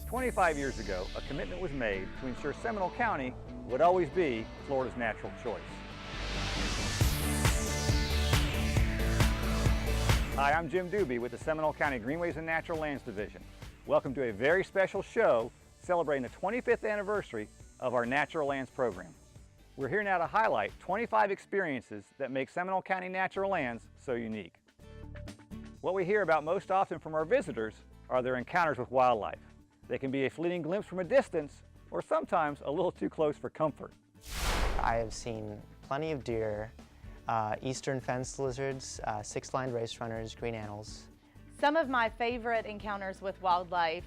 25 years ago, a commitment was made to ensure Seminole County would always be Florida's natural choice. Hi, I'm Jim Doobie with the Seminole County Greenways and Natural Lands Division. Welcome to a very special show celebrating the 25th anniversary of our Natural Lands program. We're here now to highlight 25 experiences that make Seminole County Natural Lands so unique. What we hear about most often from our visitors are their encounters with wildlife. They can be a fleeting glimpse from a distance, or sometimes a little too close for comfort. I have seen plenty of deer, eastern fence lizards, six-lined race runners, green animals. Some of my favorite encounters with wildlife,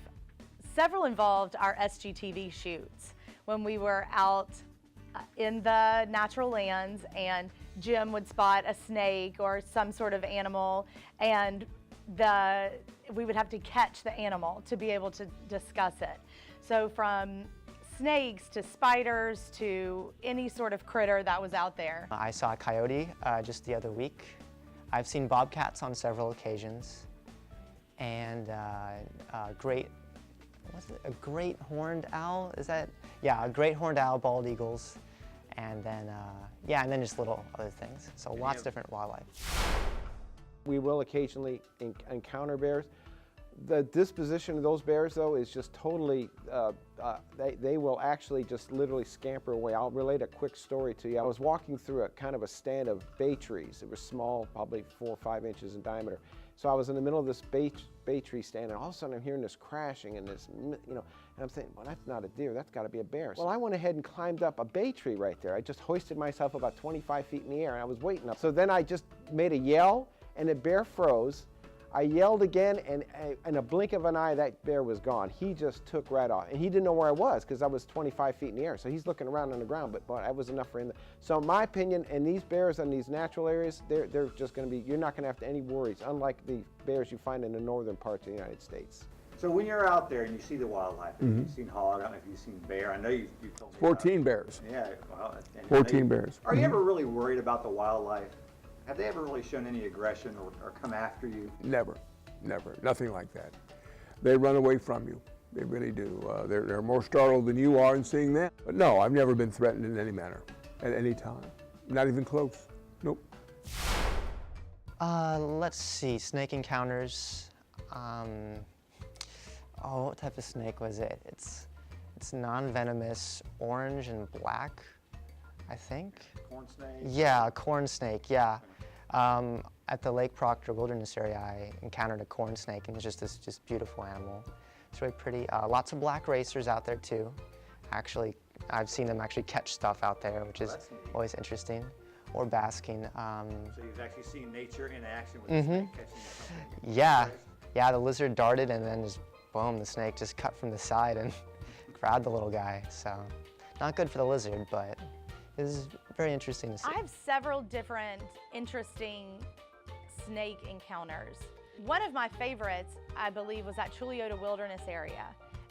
several involved our SGTV shoots. When we were out in the natural lands and Jim would spot a snake or some sort of animal, and we would have to catch the animal to be able to discuss it. So from snakes to spiders to any sort of critter that was out there. I saw a coyote just the other week. I've seen bobcats on several occasions, and a great horned owl, is that? Yeah, a great horned owl, bald eagles, and then, and then just little other things. So lots of different wildlife. We will occasionally encounter bears. The disposition of those bears, though, is just totally, they will actually just literally scamper away. I'll relate a quick story to you. I was walking through a kind of a stand of bay trees. It was small, probably 4 or 5 inches in diameter. So I was in the middle of this bay tree stand, and all of a sudden I'm hearing this crashing and this, and I'm thinking, well, that's not a deer, that's got to be a bear. Well, I went ahead and climbed up a bay tree right there. I just hoisted myself about 25 feet in the air, and I was waiting up. So then I just made a yell, and the bear froze. I yelled again, and in a blink of an eye, that bear was gone. He just took right off, and he didn't know where I was because I was 25 feet in the air. So he's looking around on the ground, but that was enough for him. So in my opinion, and these bears in these natural areas, they're just going to be, you're not going to have any worries, unlike the bears you find in the northern parts of the United States. So when you're out there and you see the wildlife, if you've seen hog, I don't know if you've seen bear, I know you told me 14 bears. Yeah, well, 14 bears. Are you ever really worried about the wildlife? Have they ever really shown any aggression or come after you? Never, never, nothing like that. They run away from you, they really do. They're more startled than you are in seeing them. But no, I've never been threatened in any manner, at any time. Not even close, nope. Let's see, snake encounters. What type of snake was it? It's non-venomous, orange and black, I think. Corn snake? Yeah, a corn snake, yeah. At the Lake Proctor Wilderness area, I encountered a corn snake, and it's just this beautiful animal. It's really pretty. Lots of black racers out there too. Actually, I've seen them actually catch stuff out there, which is always interesting. Or basking. So you've actually seen nature in action with the snake catching something? Yeah, the lizard darted, and then just boom, the snake just cut from the side and grabbed the little guy. So not good for the lizard, but it was very interesting to see. I have several different interesting snake encounters. One of my favorites, I believe, was at Chuliota Wilderness area.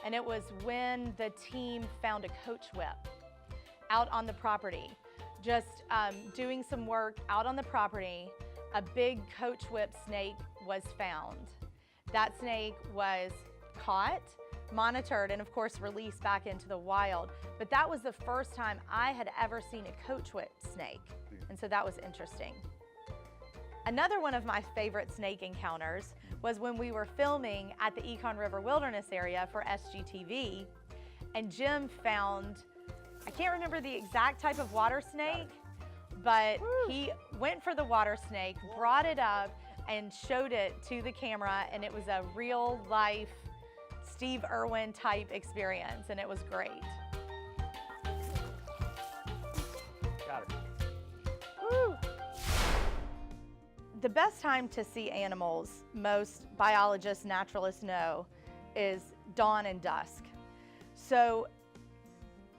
And it was when the team found a coach whip out on the property. Just doing some work out on the property, a big coach whip snake was found. That snake was caught, monitored, and of course released back into the wild. But that was the first time I had ever seen a coach whip snake, and so that was interesting. Another one of my favorite snake encounters was when we were filming at the Econ River Wilderness area for SGTV, and Jim found, I can't remember the exact type of water snake, but he went for the water snake, brought it up, and showed it to the camera, and it was a real life Steve Irwin type experience, and it was great. Got it. Woo. The best time to see animals, most biologists, naturalists know, is dawn and dusk. So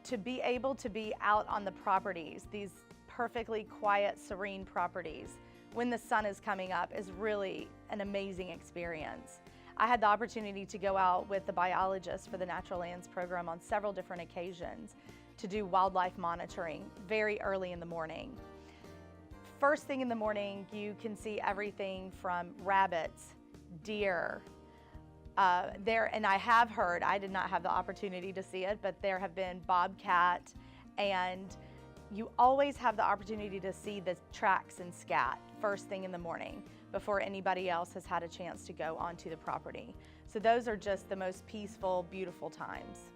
to be able to be out on the properties, these perfectly quiet, serene properties, when the sun is coming up is really an amazing experience. I had the opportunity to go out with the biologists for the Natural Lands program on several different occasions to do wildlife monitoring very early in the morning. First thing in the morning, you can see everything from rabbits, deer, And I have heard, I did not have the opportunity to see it, but there have been bobcat, and you always have the opportunity to see the tracks and scat first thing in the morning before anybody else has had a chance to go onto the property. So those are just the most peaceful, beautiful times.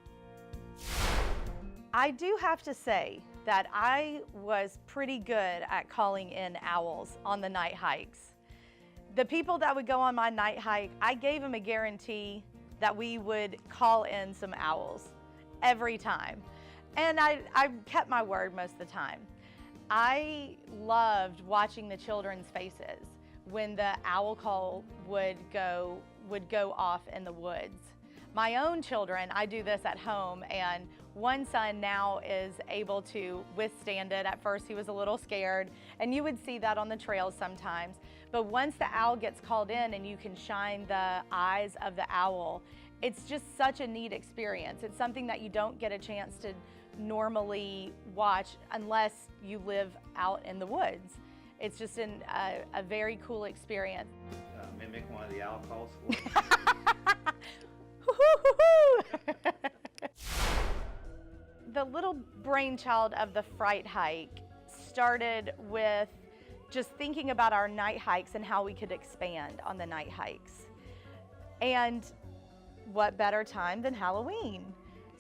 I do have to say that I was pretty good at calling in owls on the night hikes. The people that would go on my night hike, I gave them a guarantee that we would call in some owls every time. And I kept my word most of the time. I loved watching the children's faces when the owl call would go off in the woods. My own children, I do this at home, and one son now is able to withstand it. At first he was a little scared, and you would see that on the trails sometimes. But once the owl gets called in and you can shine the eyes of the owl, it's just such a neat experience. It's something that you don't get a chance to normally watch unless you live out in the woods. It's just a very cool experience. Mimic one of the owl calls. The little brainchild of the Fright Hike started with just thinking about our night hikes and how we could expand on the night hikes. And what better time than Halloween?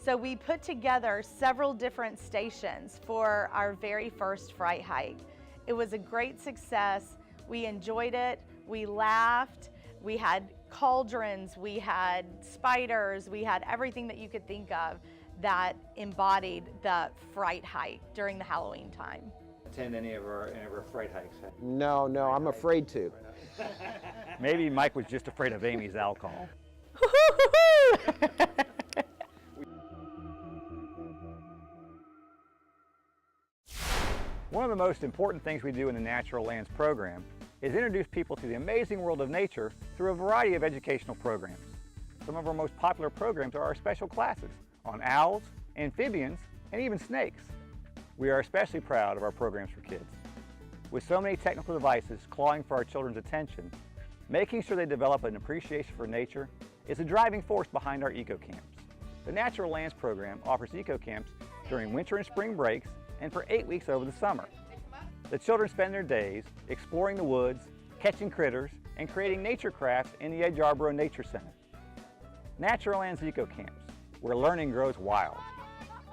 So we put together several different stations for our very first Fright Hike. It was a great success. We enjoyed it. We laughed. We had cauldrons. We had spiders. We had everything that you could think of that embodied the Fright Hike during the Halloween time. Attend any of our Fright hikes? No, I'm afraid to. Maybe Mike was just afraid of Amy's owl call. One of the most important things we do in the Natural Lands program is introduce people to the amazing world of nature through a variety of educational programs. Some of our most popular programs are our special classes on owls, amphibians, and even snakes. We are especially proud of our programs for kids. With so many technical devices clawing for our children's attention, making sure they develop an appreciation for nature is the driving force behind our eco camps. The Natural Lands program offers eco camps during winter and spring breaks and for 8 weeks over the summer. The children spend their days exploring the woods, catching critters, and creating nature crafts in the Ed Yarborough Nature Center. Natural Lands Eco Camps, where learning grows wild.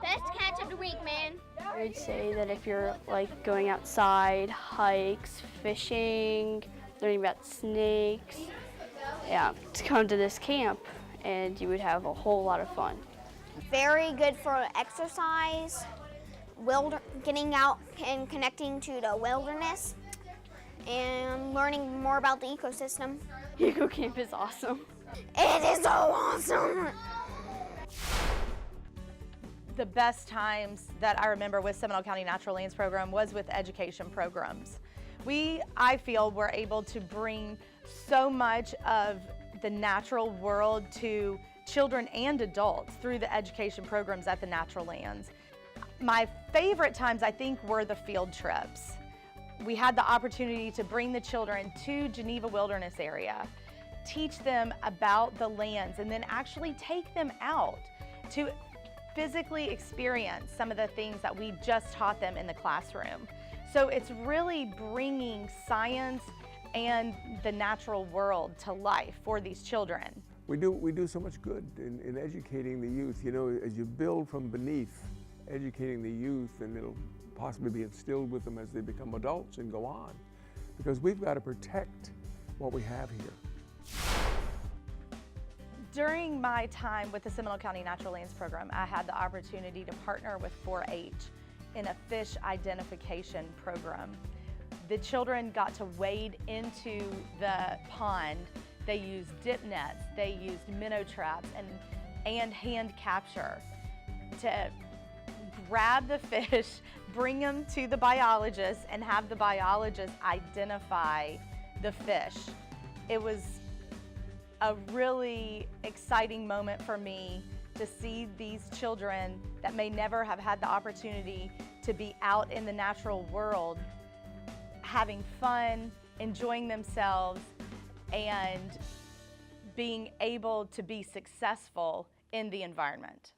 Best catch of the week, man. I would say that if you're like going outside, hikes, fishing, learning about snakes, to come to this camp and you would have a whole lot of fun. Very good for exercise, getting out and connecting to the wilderness, and learning more about the ecosystem. Eco camp is awesome. It is so awesome. The best times that I remember with Seminole County Natural Lands Program was with education programs. I feel, were able to bring so much of the natural world to children and adults through the education programs at the Natural Lands. My favorite times, I think, were the field trips. We had the opportunity to bring the children to Geneva Wilderness Area, teach them about the lands, and then actually take them out to physically experience some of the things that we just taught them in the classroom. So it's really bringing science and the natural world to life for these children. We do so much good in educating the youth. You know, as you build from beneath, educating the youth, and it'll possibly be instilled with them as they become adults and go on. Because we've got to protect what we have here. During my time with the Seminole County Natural Lands Program, I had the opportunity to partner with 4-H in a fish identification program. The children got to wade into the pond. They used dip nets, they used minnow traps, and hand capture to grab the fish, bring them to the biologist, and have the biologist identify the fish. It was a really exciting moment for me to see these children that may never have had the opportunity to be out in the natural world, having fun, enjoying themselves, and being able to be successful in the environment.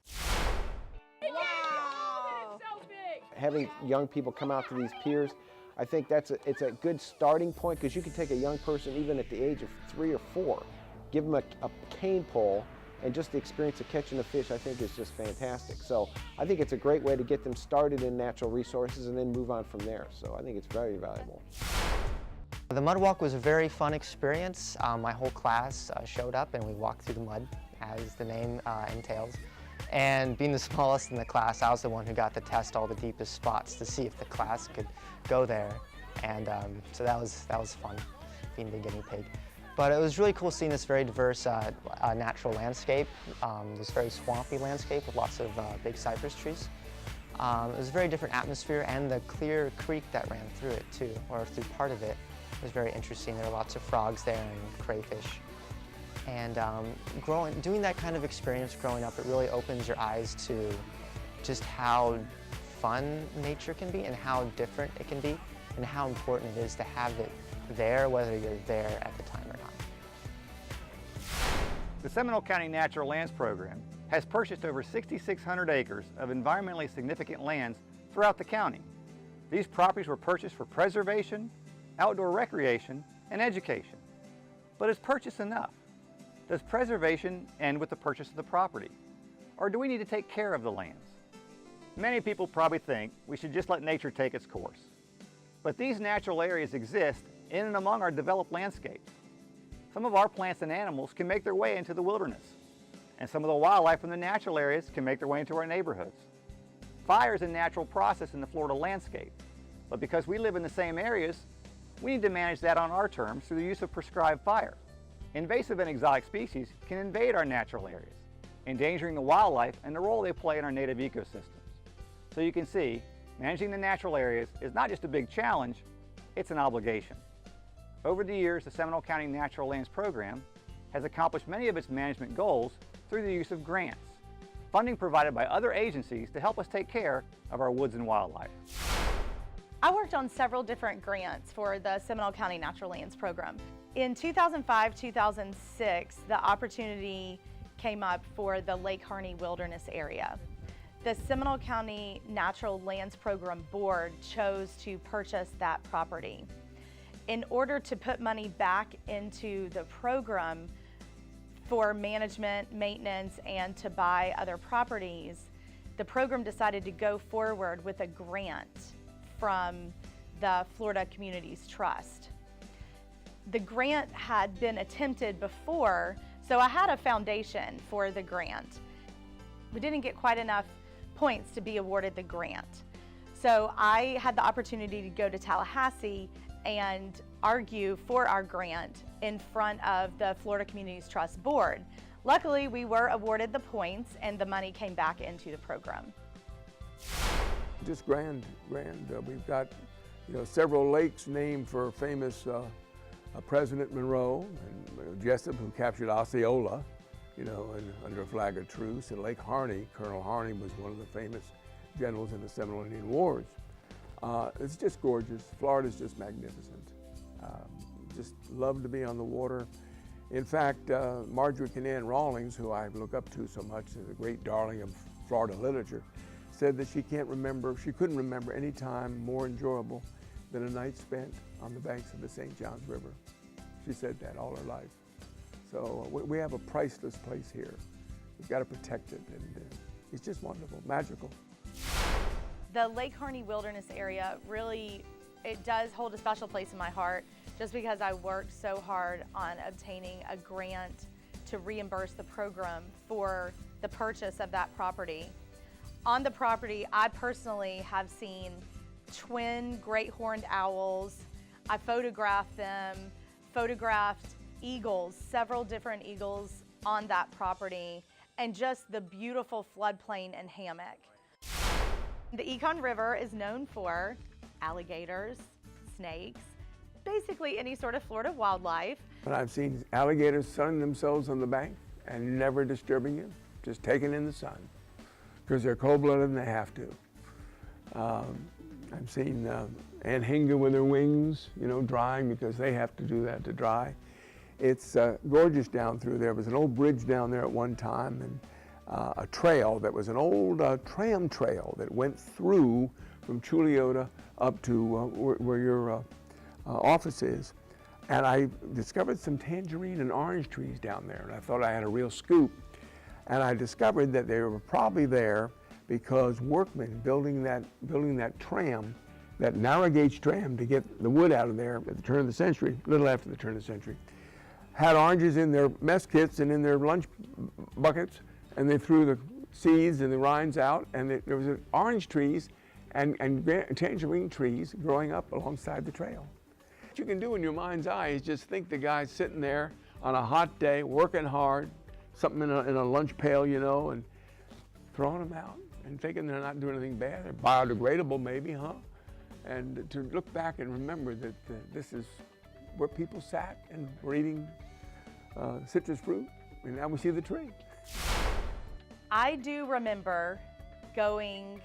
Having young people come out to these piers, I think it's a good starting point, because you can take a young person even at the age of 3 or 4, give them a cane pole, and just the experience of catching a fish, I think, is just fantastic. So I think it's a great way to get them started in natural resources and then move on from there. So I think it's very valuable. The mud walk was a very fun experience. My whole class showed up and we walked through the mud, as the name entails. And being the smallest in the class, I was the one who got to test all the deepest spots to see if the class could go there. And so that was fun, being the guinea pig. But it was really cool seeing this very diverse natural landscape, this very swampy landscape with lots of big cypress trees. It was a very different atmosphere, and the clear creek that ran through it too, or through part of it, was very interesting. There were lots of frogs there and crayfish. And doing that kind of experience growing up, it really opens your eyes to just how fun nature can be and how different it can be and how important it is to have it there, whether you're there at the time or not. The Seminole County Natural Lands Program has purchased over 6,600 acres of environmentally significant lands throughout the county. These properties were purchased for preservation, outdoor recreation, and education. But is purchase enough? Does preservation end with the purchase of the property? Or do we need to take care of the lands? Many people probably think we should just let nature take its course. But these natural areas exist in and among our developed landscapes. Some of our plants and animals can make their way into the wilderness, and some of the wildlife from the natural areas can make their way into our neighborhoods. Fire is a natural process in the Florida landscape, but because we live in the same areas, we need to manage that on our terms through the use of prescribed fire. Invasive and exotic species can invade our natural areas, endangering the wildlife and the role they play in our native ecosystems. So you can see, managing the natural areas is not just a big challenge, it's an obligation. Over the years, the Seminole County Natural Lands Program has accomplished many of its management goals through the use of grants, funding provided by other agencies to help us take care of our woods and wildlife. I worked on several different grants for the Seminole County Natural Lands Program. In 2005-2006, the opportunity came up for the Lake Harney Wilderness area. The Seminole County Natural Lands Program Board chose to purchase that property. In order to put money back into the program for management, maintenance, and to buy other properties, the program decided to go forward with a grant from the Florida Communities Trust. The grant had been attempted before, so I had a foundation for the grant. We didn't get quite enough points to be awarded the grant. So I had the opportunity to go to Tallahassee and argue for our grant in front of the Florida Communities Trust Board. Luckily, we were awarded the points and the money came back into the program. Just grand. We've got, several lakes named for famous President Monroe and Jessup, who captured Osceola, and under a flag of truce. And Lake Harney, Colonel Harney was one of the famous generals in the Seminole Indian Wars. It's just gorgeous. Florida's just magnificent. Just love to be on the water. In fact, Marjorie Kinnan Rawlings, who I look up to so much, is a great darling of Florida literature, said that she couldn't remember any time more enjoyable than a night spent on the banks of the St. Johns River. She said that all her life. So we have a priceless place here. We've got to protect it, and it's just wonderful, magical. The Lake Harney Wilderness area really, it does hold a special place in my heart, just because I worked so hard on obtaining a grant to reimburse the program for the purchase of that property. On the property, I personally have seen twin great horned owls. I photographed them, photographed eagles, several different eagles on that property, and just the beautiful floodplain and hammock. The Econ River is known for alligators, snakes, basically any sort of Florida wildlife. But I've seen alligators sunning themselves on the bank and never disturbing you, just taking in the sun, because they're cold-blooded and they have to. I've seen anhinga with their wings, drying, because they have to do that to dry. It's gorgeous down through there. There was an old bridge down there at one time, and a trail that was an old tram trail that went through from Chuliota up to where your office is. And I discovered some tangerine and orange trees down there, and I thought I had a real scoop. And I discovered that they were probably there because workmen building that tram, that narrow gauge tram to get the wood out of there at the turn of the century, a little after the turn of the century, had oranges in their mess kits and in their lunch buckets, and they threw the seeds and the rinds out, and there was orange trees and tangerine trees growing up alongside the trail. What you can do in your mind's eye is just think the guy's sitting there on a hot day, working hard, something in a lunch pail, you know, and throwing them out and thinking they're not doing anything bad. They're biodegradable maybe, huh? And to look back and remember that this is where people sat and were eating citrus fruit, and now we see the tree. I do remember going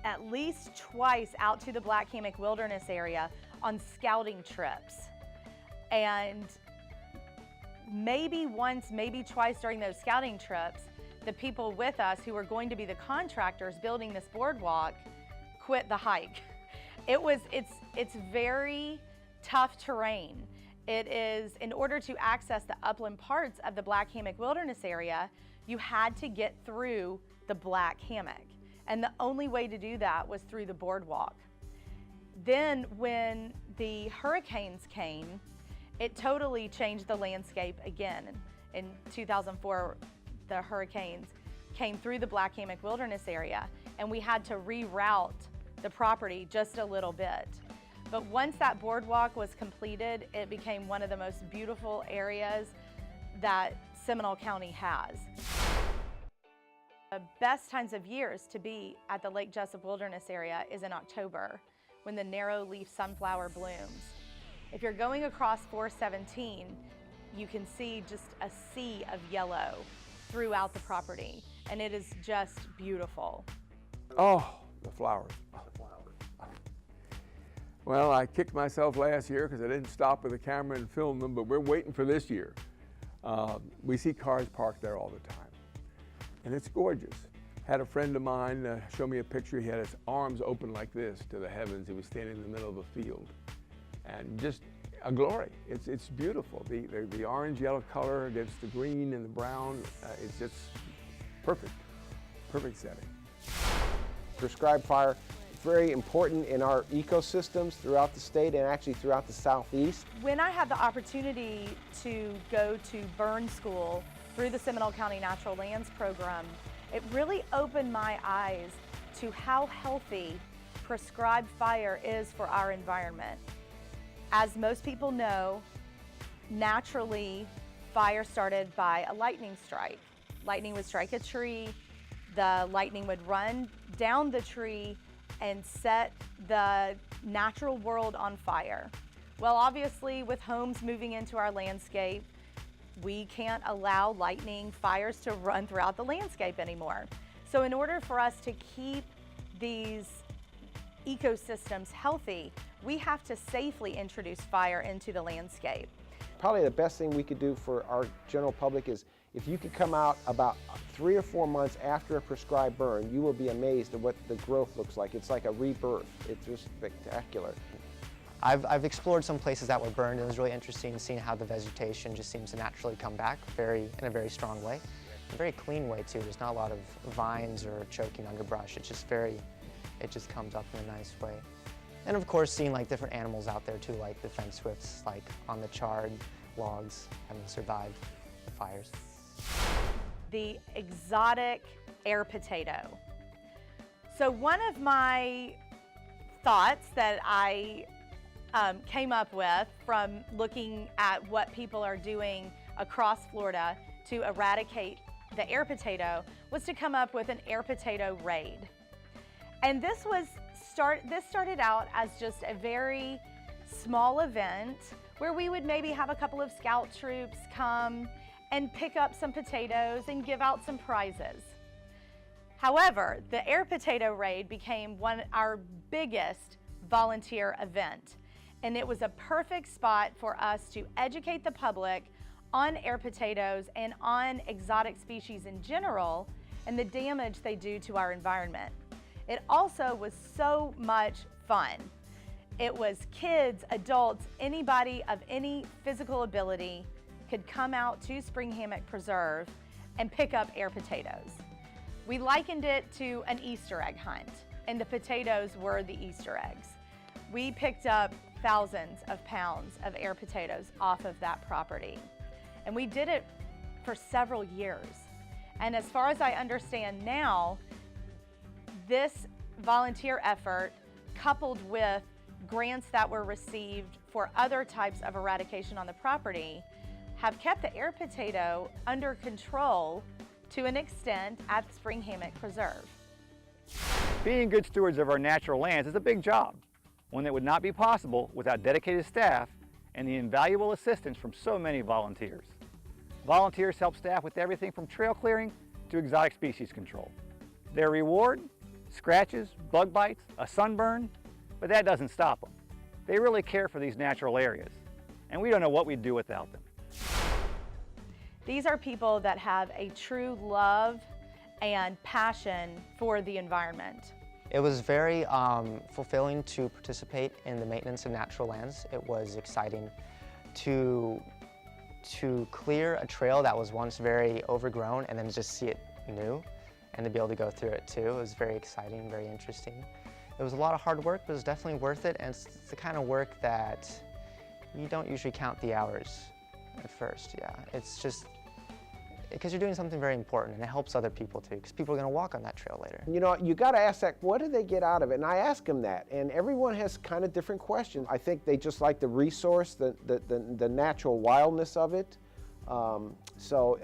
at least twice out to the Black Hammock Wilderness area on scouting trips. And maybe once, maybe twice during those scouting trips, the people with us who were going to be the contractors building this boardwalk quit the hike. It's very tough terrain. It is, in order to access the upland parts of the Black Hammock Wilderness area, you had to get through the Black Hammock. And the only way to do that was through the boardwalk. Then when the hurricanes came, it totally changed the landscape again. In 2004, the hurricanes came through the Black Hammock Wilderness area, and we had to reroute the property just a little bit. But once that boardwalk was completed, it became one of the most beautiful areas that Seminole County has. The best times of years to be at the Lake Jesup Wilderness area is in October, when the narrow leaf sunflower blooms. If you're going across 417, you can see just a sea of yellow throughout the property, and it is just beautiful. Oh, the flowers. Well, I kicked myself last year because I didn't stop with the camera and film them, but we're waiting for this year. We see cars parked there all the time, and it's gorgeous. Had a friend of mine show me a picture. He had his arms open like this to the heavens. He was standing in the middle of a field, and just a glory. It's beautiful. The orange-yellow color against the green and the brown, it's just perfect setting. Prescribed fire, very important in our ecosystems throughout the state and actually throughout the Southeast. When I had the opportunity to go to burn school through the Seminole County Natural Lands Program, it really opened my eyes to how healthy prescribed fire is for our environment. As most people know, naturally, fire started by a lightning strike. Lightning would strike a tree, the lightning would run down the tree and set the natural world on fire. Well, obviously, with homes moving into our landscape, we can't allow lightning fires to run throughout the landscape anymore. So in order for us to keep these ecosystems healthy, we have to safely introduce fire into the landscape. Probably the best thing we could do for our general public is if you could come out about 3 or 4 months after a prescribed burn, you will be amazed at what the growth looks like. It's like a rebirth. It's just spectacular. I've explored some places that were burned, and it was really interesting seeing how the vegetation just seems to naturally come back in a very strong way. A very clean way too. There's not a lot of vines or choking underbrush. It just comes up in a nice way. And of course, seeing like different animals out there too, like the fence swifts, like on the charred logs, having survived the fires. The exotic air potato. So one of my thoughts that I came up with from looking at what people are doing across Florida to eradicate the air potato was to come up with an air potato raid. And this started out as just a very small event where we would maybe have a couple of scout troops come and pick up some potatoes and give out some prizes. However, the air potato raid became our biggest volunteer event. and it was a perfect spot for us to educate the public on air potatoes and on exotic species in general and the damage they do to our environment. It also was so much fun. It was kids, adults, anybody of any physical ability could come out to Spring Hammock Preserve and pick up air potatoes. We likened it to an Easter egg hunt, and the potatoes were the Easter eggs. We picked up thousands of pounds of air potatoes off of that property. And we did it for several years. And as far as I understand now, this volunteer effort, coupled with grants that were received for other types of eradication on the property, have kept the air potato under control to an extent at Spring Hammock Preserve. Being good stewards of our natural lands is a big job, one that would not be possible without dedicated staff and the invaluable assistance from so many volunteers. Volunteers help staff with everything from trail clearing to exotic species control. Their reward? Scratches, bug bites, a sunburn, but that doesn't stop them. They really care for these natural areas, and we don't know what we'd do without them. These are people that have a true love and passion for the environment. It was very fulfilling to participate in the maintenance of natural lands. It was exciting to clear a trail that was once very overgrown and then just see it new and to be able to go through it too. It was very exciting, very interesting. It was a lot of hard work, but it was definitely worth it, and it's the kind of work that you don't usually count the hours at first, yeah. It's just because you're doing something very important, and it helps other people too, because people are going to walk on that trail later. You know, you got to ask that, what do they get out of it? And I ask them that, and everyone has kind of different questions. I think they just like the resource, the natural wildness of it. So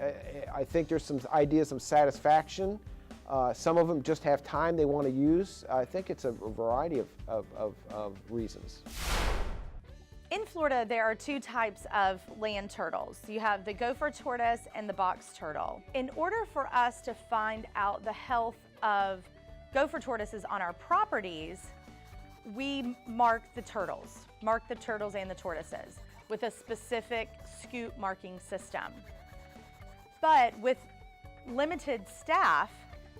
I think there's some ideas of satisfaction. Some of them just have time they want to use. I think it's a variety of reasons. In Florida, there are two types of land turtles. You have the gopher tortoise and the box turtle. In order for us to find out the health of gopher tortoises on our properties, we mark the turtles and the tortoises with a specific scoop marking system. But with limited staff,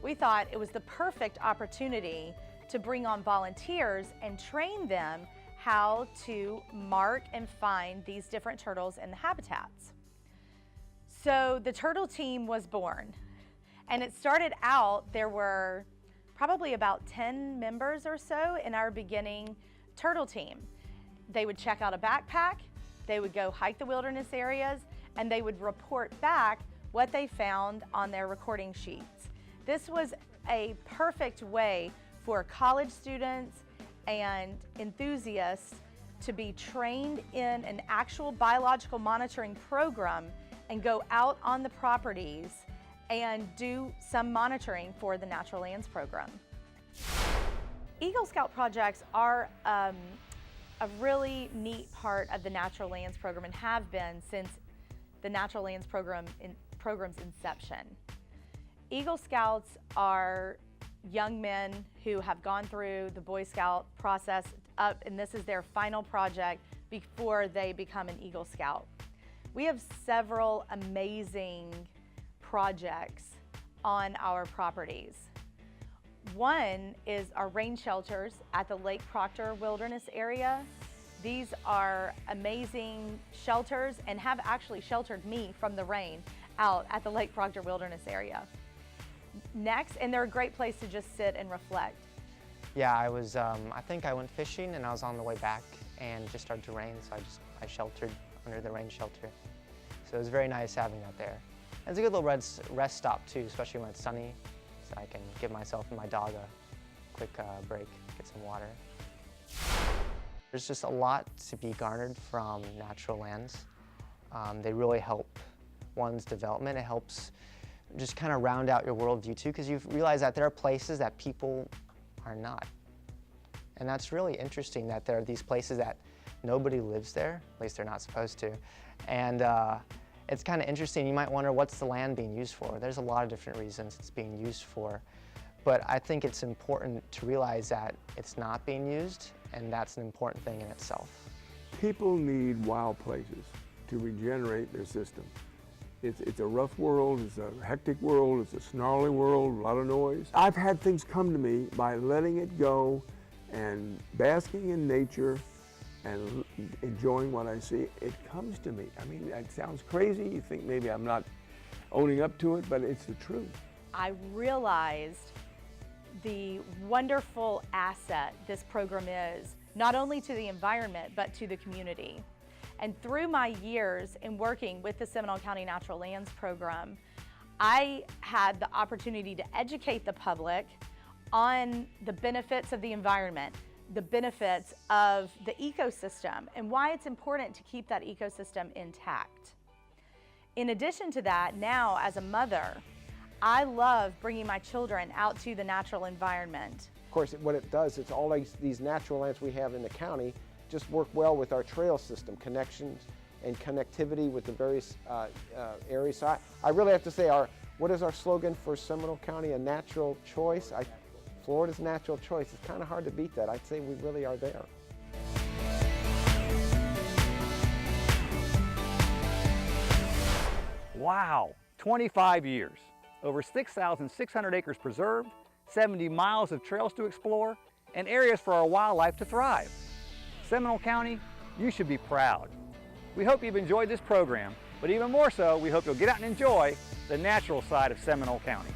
we thought it was the perfect opportunity to bring on volunteers and train them how to mark and find these different turtles in the habitats. So the turtle team was born, and it started out, there were probably about 10 members or so in our beginning turtle team. They would check out a backpack, they would go hike the wilderness areas, and they would report back what they found on their recording sheets. This was a perfect way for college students and enthusiasts to be trained in an actual biological monitoring program and go out on the properties and do some monitoring for the Natural Lands Program. Eagle Scout projects are a really neat part of the Natural Lands Program and have been since the Natural Lands Program's inception. Eagle Scouts are young men who have gone through the Boy Scout process up, and this is their final project before they become an Eagle Scout. We have several amazing projects on our properties. One is our rain shelters at the Lake Proctor Wilderness area. These are amazing shelters and have actually sheltered me from the rain out at the Lake Proctor Wilderness area. Next, and they're a great place to just sit and reflect. Yeah, I think I went fishing and I was on the way back and it just started to rain, so I sheltered under the rain shelter. So it was very nice having that there. It's a good little rest stop too, especially when it's sunny, so I can give myself and my dog a quick break, get some water. There's just a lot to be garnered from natural lands. They really help one's development. It helps just kind of round out your worldview too, because you realize that there are places that people are not. And that's really interesting, that there are these places that nobody lives there, at least they're not supposed to. And it's kind of interesting. You might wonder, what's the land being used for? There's a lot of different reasons it's being used for. But I think it's important to realize that it's not being used, and that's an important thing in itself. People need wild places to regenerate their system. It's a rough world, it's a hectic world, it's a snarly world, a lot of noise. I've had things come to me by letting it go and basking in nature and enjoying what I see. It comes to me. I mean, it sounds crazy. You think maybe I'm not owning up to it, but it's the truth. I realized the wonderful asset this program is, not only to the environment, but to the community. And through my years in working with the Seminole County Natural Lands Program, I had the opportunity to educate the public on the benefits of the environment, the benefits of the ecosystem, and why it's important to keep that ecosystem intact. In addition to that, now as a mother, I love bringing my children out to the natural environment. Of course, what it does, it's all these natural lands we have in the county just work well with our trail system, connections and connectivity with the various areas. So I really have to say, what is our slogan for Seminole County? A natural choice. Florida's natural choice. It's kind of hard to beat that. I'd say we really are there. Wow, 25 years, over 6,600 acres preserved, 70 miles of trails to explore, and areas for our wildlife to thrive. Seminole County, you should be proud. We hope you've enjoyed this program, but even more so, we hope you'll get out and enjoy the natural side of Seminole County.